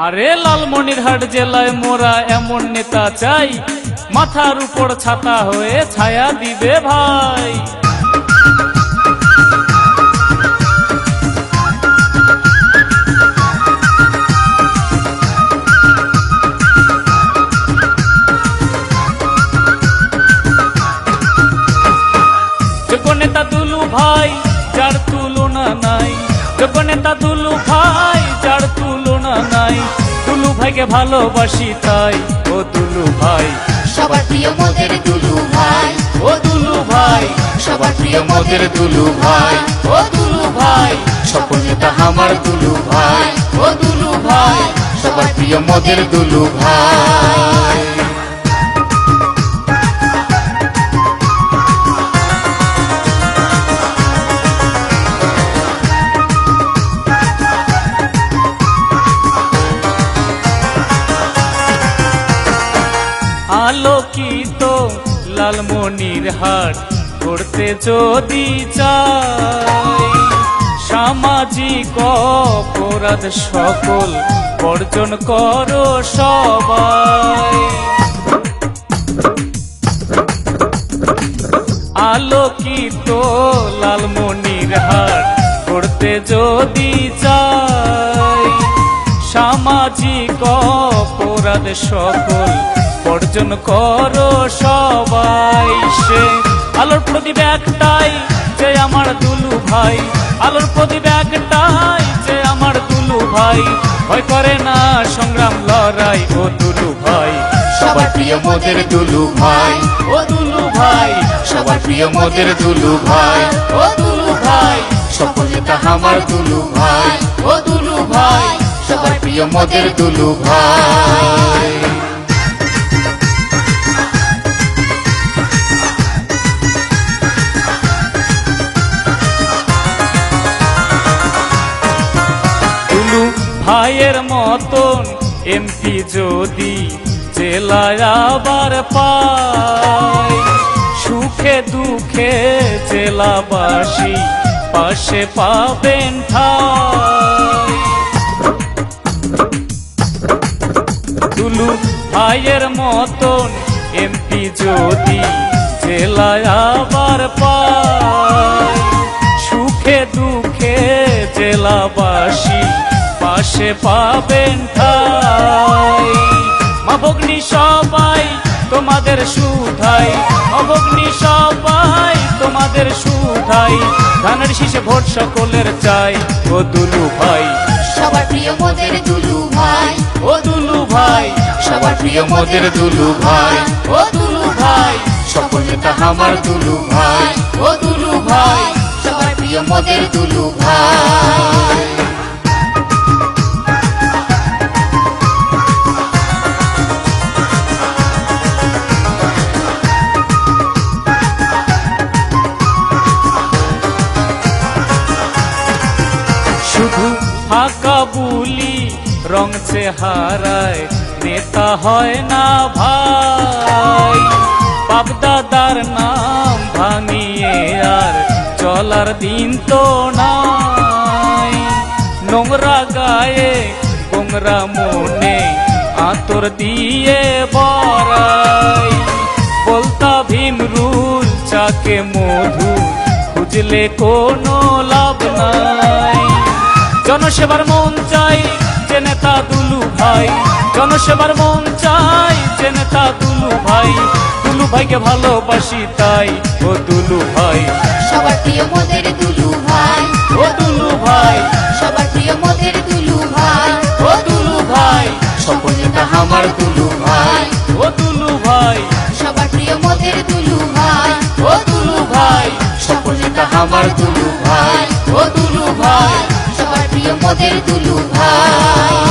আরে লালমনিরহাট জেলায় মোরা এমন নেতা চাই, মাথার উপর ছাতা হয়ে ছায়া দিবে ভাই। যোগ্য নেতা দুলু ভাই, যার তুলনা নাই। যোগ্য নেতা দুলু ভাই, যার তুলনা নাই। দুলু ভাইকে ভালোবাসি তাই, ও দুলু ভাই সবার প্রিয় মোদের দুলু ভাই, ও দুলু ভাই সবার প্রিয় মোদের দুলু ভাই, ও দুলু ভাই সফল নেতা আমার দুলু ভাই, ও দুলু ভাই সবার প্রিয় মোদের দুলু ভাই। আলোকিত লালমনিরহাট করতে যদি চাই, সামাজিক অপরাধ সকল বর্জন করো সবাই। আলোকিত লালমনিরহাট করতে যদি চাই, সামাজিক অপরাধ সকল বর্জন করো সবাই। সে আলোর প্রদীপ একটাই, যে আমার দুলু ভাই। আলোর প্রদীপ একটাই, যে আমার দুলু ভাই। ভয় করে না সংগ্রাম লড়াই, ও দুলু ভাই সবার প্রিয় মোদের দুলু ভাই, ও দুলু ভাই সবার প্রিয় মোদের দুলু ভাই, ও দুলু ভাই সফল নেতা আমার দুলু ভাই, ও দুলু ভাই সবার প্রিয় মোদের দুলু ভাই। দুলু ভাইয়ের মতন এমপি যদি জেলায় আবার পাই, সুখে দুঃখে জেলাবাসী পাশে পাবেন ঠাই। দুলু ভাইয়ের মতন এমপি যদি জেলায় আবার পাই, সুখে দুঃখে জেলাবাসী পাশে পাবেন ঠাই। মা ভগ্নী সবাই তোমাদের সুধাই, মা ভগ্নী সবাই তোমাদের সুধাই। ধানের শীষে ভোট সকলের চাই, ও দুলু ভাই সবার প্রিয় মোদের দুলু ভাই, ও দুলু ভাই সবার প্রিয় মোদের দুলু ভাই, ও দুলু ভাই সফল নেতা আমার দুলু ভাই, ও দুলু ভাই সবার প্রিয় মোদের দুলু ভাই। শুধু ফাঁকা বুলি রং চেহারায় নেতা হয় না ভাই। বাপ দাদার নাম ভাঙিয়ে আর চলার দিন তো নাই। নোংরা গায়ে গোংরা মনে আতর দিয়ে বড়াই। বলতা ভীমরুল চাকে মধু খুঁজলে কোনো লাভ নাই। জনসেবার মন চাই, যে নেতা দুলু ভাই। জনসেবার মন চাই, যে নেতা দুলু ভাই। দুলু ভাইকে ভালোবাসি তাই, ও দুলু ভাই সবার প্রিয় মোদের দুলু ভাই, ও দুলু ভাই সবার প্রিয় মোদের দুলু ভাই, ও দুলু ভাই সফল নেতা আমার দুলু ভাই, ও দুলু ভাই সবার প্রিয় মোদের দুলু ভাই, ও দুলু ভাই সফল নেতা আমার দুলু ভাই, ও দুলু ভাই সবার প্রিয় মোদের দুলু ভাই।